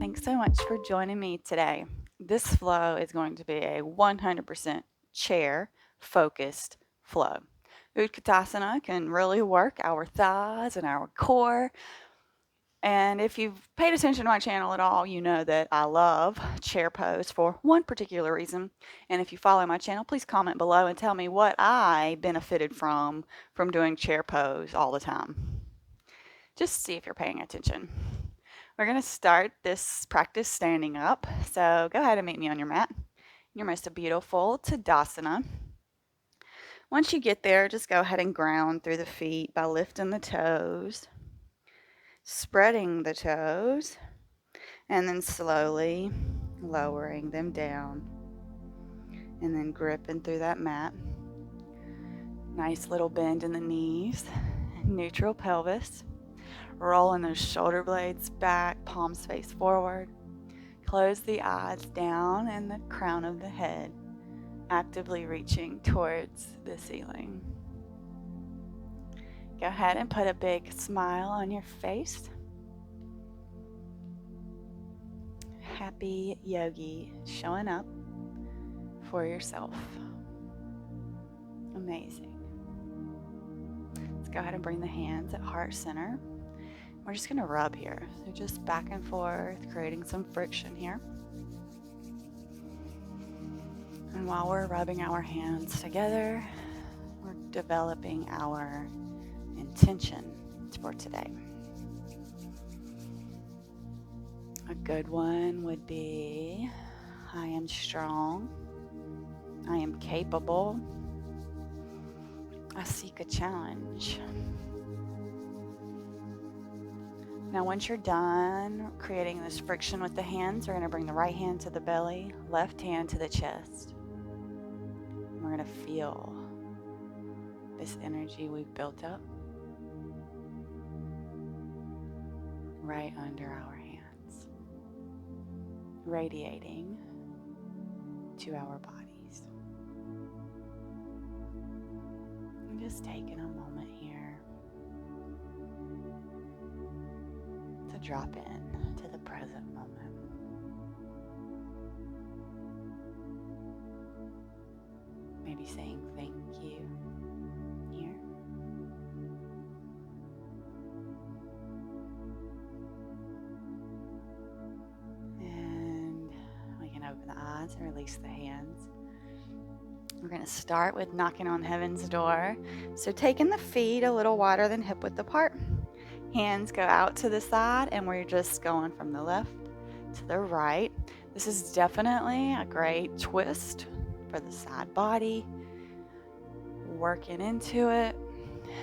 Thanks so much for joining me today. This flow is going to be a 100% chair focused flow. Utkatasana can really work our thighs and our core. And if you've paid attention to my channel at all, you know that I love chair pose for one particular reason. And if you follow my channel, please comment below and tell me what I benefited from doing chair pose all the time. Just see if you're paying attention. We're going to start this practice standing up. So go ahead and meet me on your mat. Your most beautiful Tadasana. Once you get there, just go ahead and ground through the feet by lifting the toes, spreading the toes, and then slowly lowering them down, and then gripping through that mat. Nice little bend in the knees, neutral pelvis. Rolling those shoulder blades back, palms face forward. Close the eyes down and the crown of the head, actively reaching towards the ceiling. Go ahead and put a big smile on your face. Happy yogi showing up for yourself. Amazing. Let's go ahead and bring the hands at heart center. We're just going to rub here. So just back and forth, creating some friction here. And while we're rubbing our hands together, we're developing our intention for today. A good one would be, I am strong. I am capable. I seek a challenge. Now, once you're done creating this friction with the hands, we're going to bring the right hand to the belly, left hand to the chest. And we're going to feel this energy we've built up right under our hands, radiating to our bodies. And just taking a moment here to drop in to the present moment. Maybe saying thank you here. And we can open the eyes and release the hands. We're going to start with knocking on heaven's door. So taking the feet a little wider than hip width apart. Hands go out to the side, and we're just going from the left to the right. This is definitely a great twist for the side body. Working into it.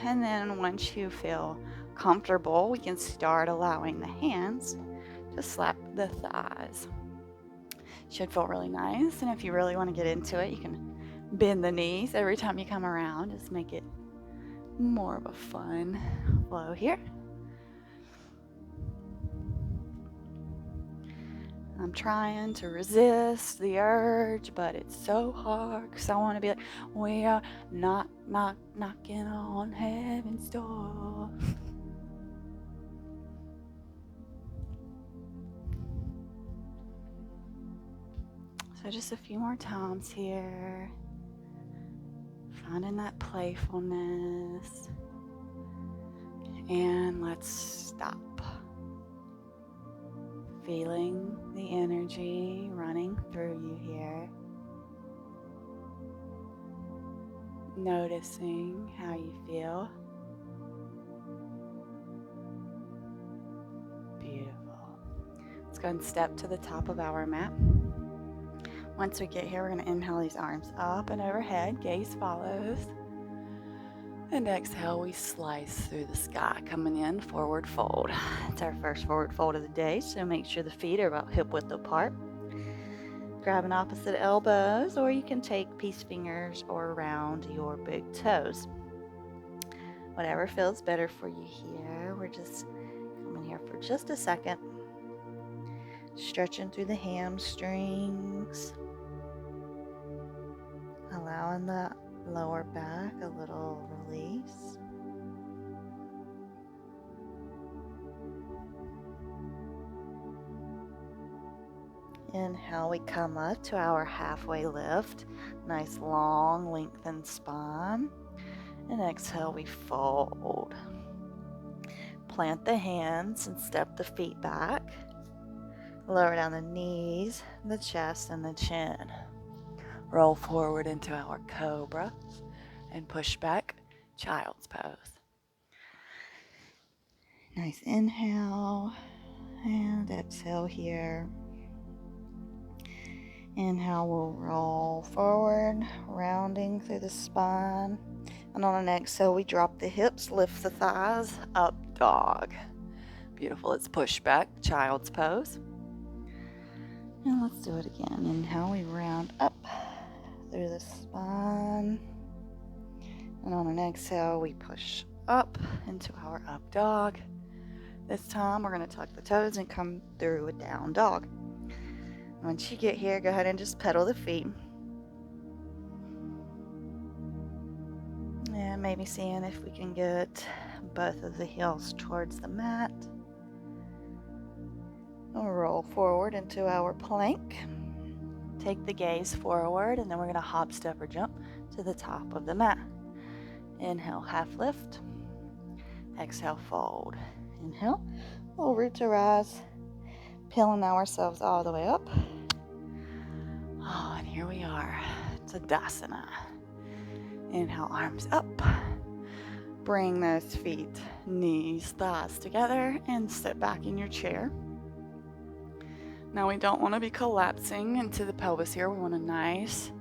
And then once you feel comfortable, we can start allowing the hands to slap the thighs. Should feel really nice. And if you really want to get into it, you can bend the knees every time you come around. Just make it more of a fun flow here. I'm trying to resist the urge, but it's so hard because I want to be like, we are knocking on heaven's door. So just a few more times here. Finding that playfulness. And let's stop. Feeling the energy running through you here. Noticing how you feel. Beautiful. Let's go and step to the top of our mat. Once we get here, we're going to inhale these arms up and overhead. Gaze follows. And exhale, we slice through the sky, coming in forward fold. It's our first forward fold of the day, so make sure the feet are about hip width apart. Grabbing opposite elbows, or you can take peace fingers or around your big toes. Whatever feels better for you here. We're just coming here for just a second. Stretching through the hamstrings. Allowing the lower back a little release. Inhale, we come up to our halfway lift. Nice long lengthened spine. And exhale, we fold. Plant the hands and step the feet back. Lower down the knees, the chest, and the chin. Roll forward into our cobra and push back, child's pose. Nice inhale and exhale here. Inhale, we'll roll forward, rounding through the spine. And on an exhale, we drop the hips, lift the thighs, up dog. Beautiful. Let's push back, child's pose. And let's do it again. Inhale, we round up through the spine. And on an exhale, we push up into our up dog. This time, we're going to tuck the toes and come through a down dog. Once you get here, go ahead and just pedal the feet. And maybe seeing if we can get both of the heels towards the mat. We'll roll forward into our plank. Take the gaze forward, and then we're going to hop, step, or jump to the top of the mat. Inhale, half lift. Exhale, fold. Inhale, we'll root to rise, peeling ourselves all the way up. Oh, and here we are, Tadasana. Inhale, arms up. Bring those feet, knees, thighs together, and sit back in your chair. Now we don't want to be collapsing into the pelvis here. We want a nice,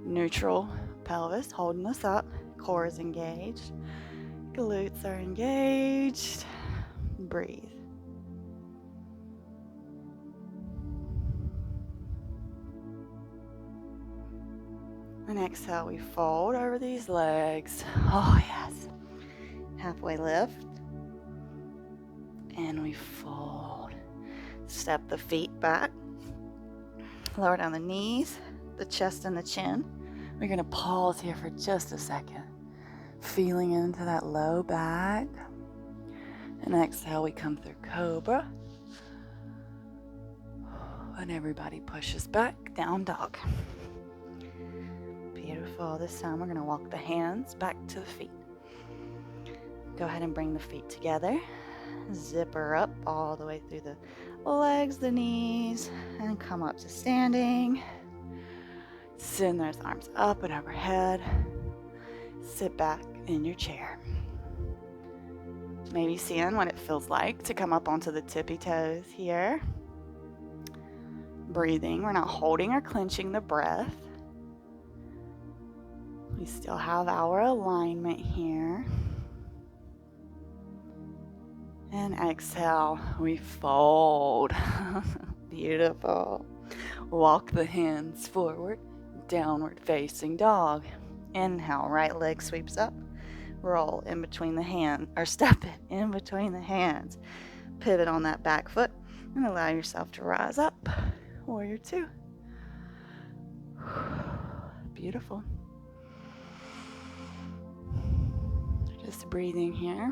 neutral pelvis, holding us up. Core is engaged. Glutes are engaged. Breathe. And exhale, we fold over these legs. Oh, yes. Halfway lift. And we fold. Step the feet back. Lower down the knees, the chest, and the chin. We're going to pause here for just a second. Feeling into that low back. And exhale, we come through cobra. And everybody pushes back, down dog. Beautiful. This time we're going to walk the hands back to the feet. Go ahead and bring the feet together. Zipper up all the way through the legs, the knees, and come up to standing. Send those arms up and overhead. Sit back in your chair. Maybe seeing what it feels like to come up onto the tippy toes here. Breathing. We're not holding or clenching the breath. We still have our alignment here. And exhale, we fold. Beautiful. Walk the hands forward, downward facing dog. Inhale, right leg sweeps up. Roll in between the hands, or step it in between the hands. Pivot on that back foot and allow yourself to rise up. Warrior two. Beautiful. Just breathing here.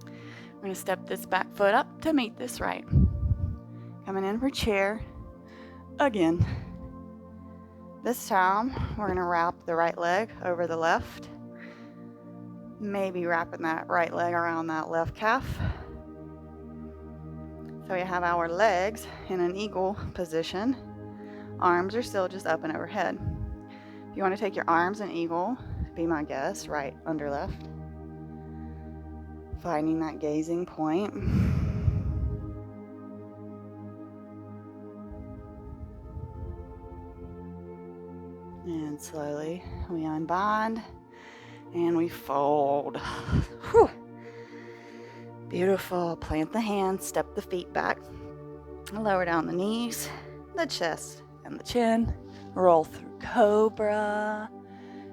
We're going to step this back foot up to meet this right. Coming in for chair. Again. This time, we're going to wrap the right leg over the left. Maybe wrapping that right leg around that left calf. So we have our legs in an eagle position. Arms are still just up and overhead. If you want to take your arms in eagle, be my guest, right under left. Finding that gazing point. And slowly we unbind and we fold. Whew. Beautiful. Plant the hands, step the feet back. Lower down the knees, the chest, and the chin. Roll through cobra.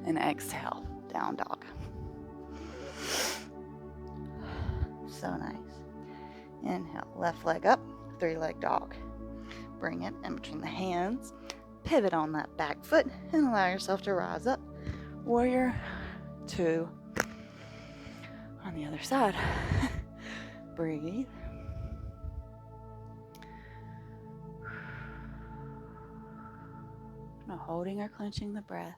And exhale, down dog. So nice. Inhale, left leg up, 3-leg dog. Bring it in between the hands. Pivot on that back foot and allow yourself to rise up. Warrior two. On the other side. Breathe. No holding or clenching the breath.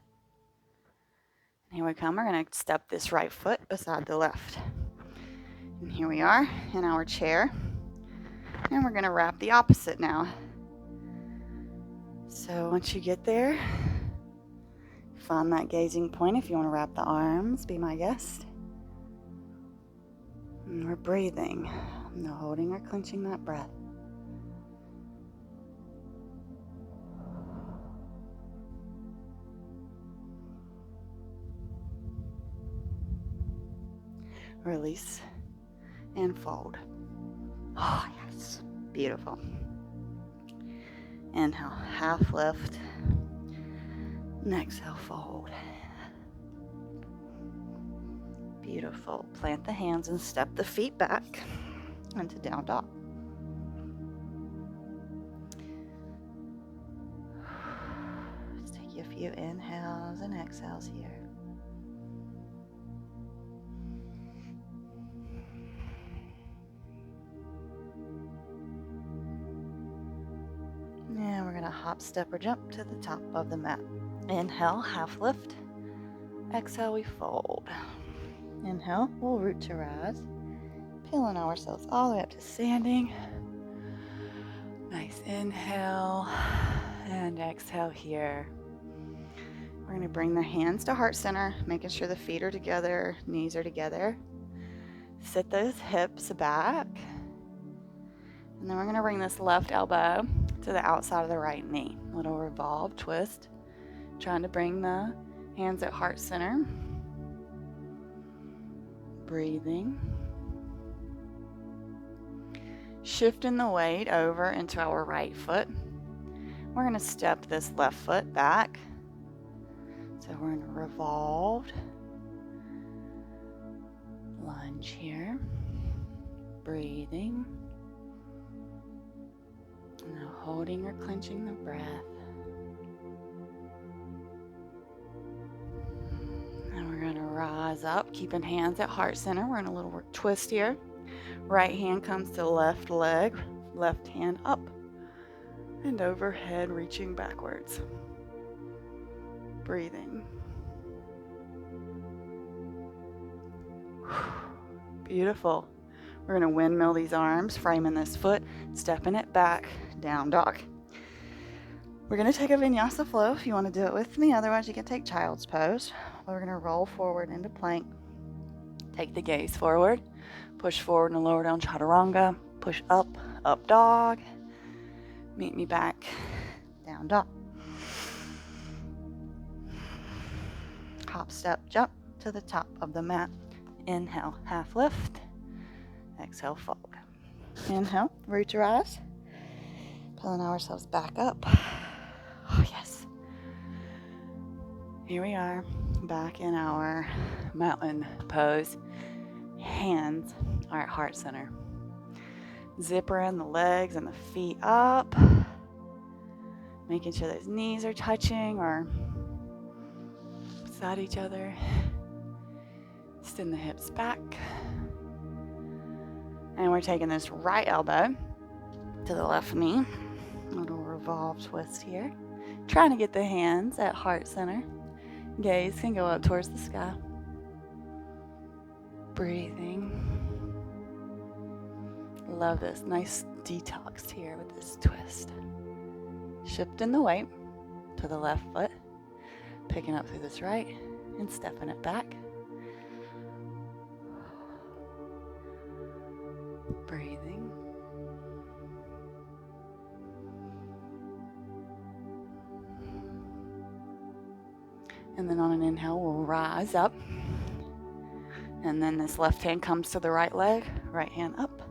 And here we come. We're going to step this right foot beside the left. And here we are in our chair. And we're going to wrap the opposite now. So once you get there, find that gazing point. If you want to wrap the arms, be my guest. And we're breathing. No holding or clenching that breath. Release and fold. Oh, yes. Beautiful. Inhale, half lift. And exhale, fold. Beautiful. Plant the hands and step the feet back into down dog. Let's take you a few inhales and exhales here. And we're going to hop, step, or jump to the top of the mat. Inhale, half lift. Exhale, we fold. Inhale, we'll root to rise. Peeling ourselves all the way up to standing. Nice inhale and exhale here. We're going to bring the hands to heart center, making sure the feet are together, knees are together. Sit those hips back. And then we're going to bring this left elbow to the outside of the right knee. Little revolve, twist. Trying to bring the hands at heart center. Breathing. Shifting the weight over into our right foot. We're going to step this left foot back. So we're in a revolved lunge here. Breathing. No holding or clenching the breath. And we're going to rise up, keeping hands at heart center. We're in a little twist here. Right hand comes to left leg, left hand up and overhead, reaching backwards. Breathing. Beautiful. We're going to windmill these arms, framing this foot, stepping it back, down dog. We're going to take a vinyasa flow if you want to do it with me. Otherwise, you can take child's pose. We're going to roll forward into plank. Take the gaze forward. Push forward and lower down chaturanga. Push up, up dog. Meet me back, down dog. Hop, step, jump to the top of the mat. Inhale, half lift. Exhale, fold. Inhale, root to rise. Pulling ourselves back up. Oh, yes. Here we are, back in our mountain pose. Hands are at heart center. Zippering the legs and the feet up. Making sure those knees are touching or beside each other. Extend the hips back. And we're taking this right elbow to the left knee. A little revolve twist here. Trying to get the hands at heart center. Gaze can go up towards the sky. Breathing. Love this. Nice detox here with this twist. Shifting the weight to the left foot. Picking up through this right and stepping it back. Breathing. And then on an inhale, we'll rise up. And then this left hand comes to the right leg, right hand up.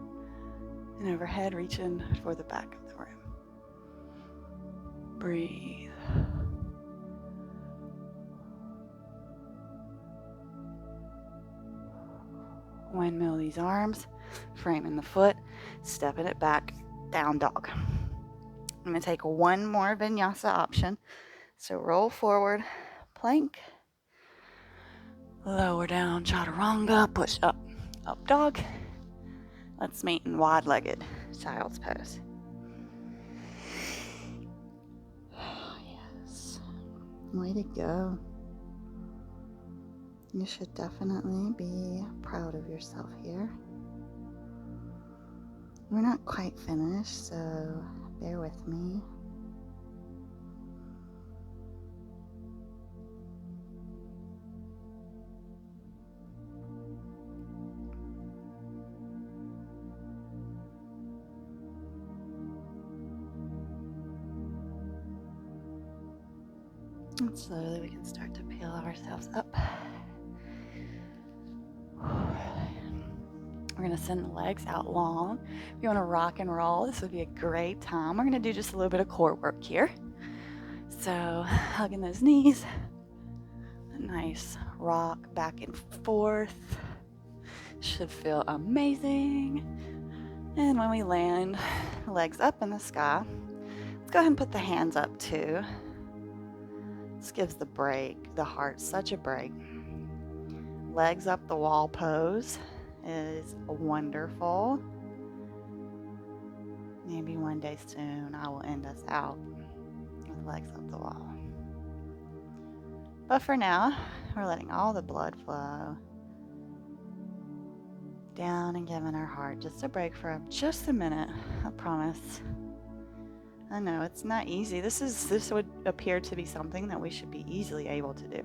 And overhead, reaching for the back of the room. Breathe. Windmill these arms, framing the foot, stepping it back, down dog. I'm going to take one more vinyasa option. So roll forward, plank, lower down, chaturanga, push up, up dog. Let's meet in wide-legged child's pose. Yes. Way to go. You should definitely be proud of yourself here. We're not quite finished, so bear with me. And slowly we can start to peel ourselves up. We're going to send the legs out long. If you want to rock and roll, this would be a great time. We're going to do just a little bit of core work here. So hugging those knees, a nice rock back and forth. Should feel amazing. And when we land, legs up in the sky, let's go ahead and put the hands up too. This gives the heart such a break. Legs up the wall pose is wonderful. Maybe one day soon I will end us out with legs up the wall. But for now, we're letting all the blood flow down and giving our heart just a break for just a minute. I promise. I know it's not easy. This would appear to be something that we should be easily able to do.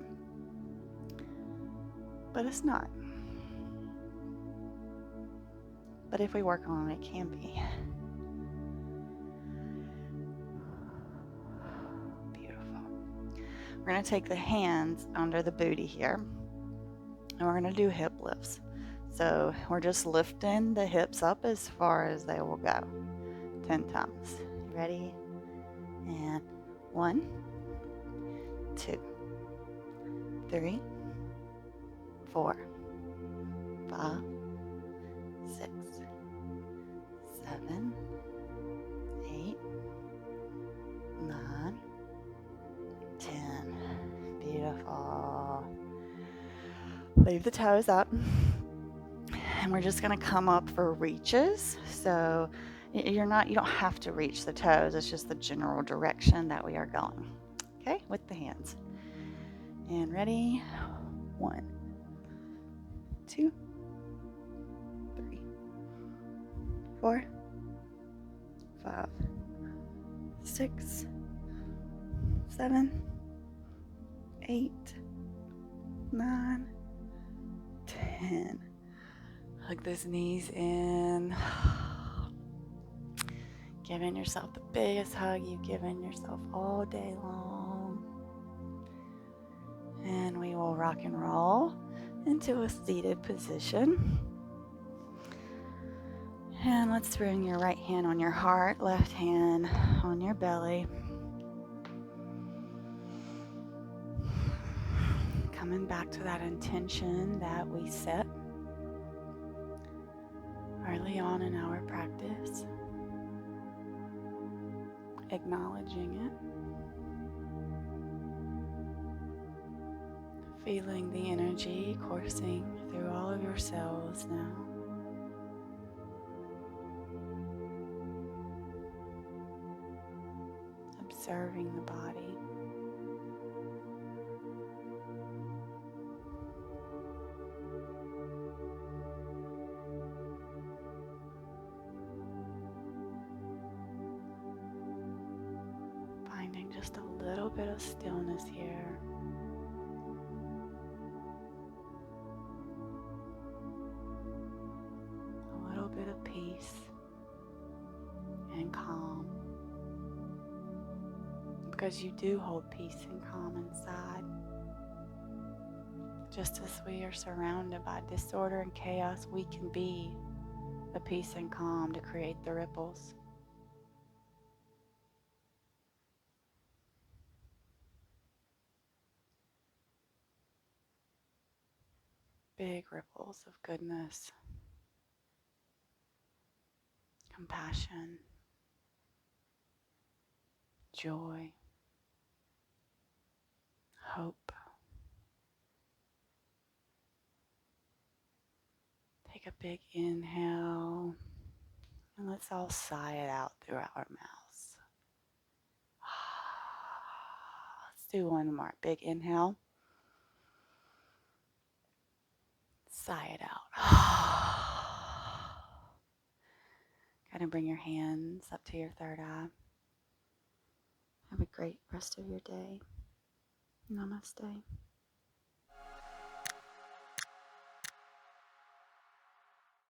But it's not. But if we work on it, it can be. Beautiful. We're going to take the hands under the booty here, and we're going to do hip lifts. So we're just lifting the hips up as far as they will go. 10 times. Ready? And 1, 2, 3, 4, 5, 6, 7, 8, 9, 10. Beautiful. Leave the toes up. And we're just going to come up for reaches. So you don't have to reach the toes. It's just the general direction that we are going. Okay, with the hands. And ready? 1, 2, 3, 4, 5, 6, 7, 8, 9, 10. Hug those knees in. Giving yourself the biggest hug you've given yourself all day long. And we will rock and roll into a seated position. And let's bring your right hand on your heart, left hand on your belly. Coming back to that intention that we set early on in our practice. Acknowledging it. Feeling the energy coursing through all of your cells now. Observing the body. Finding just a little bit of stillness here. A little bit of peace and calm. Because you do hold peace and calm inside. Just as we are surrounded by disorder and chaos, we can be the peace and calm to create the ripples. Big ripples of goodness, compassion, joy, hope. Take a big inhale, and let's all sigh it out through our mouths. Let's do one more. Big inhale. Sigh it out. Go ahead and bring your hands up to your third eye. Have a great rest of your day. Namaste.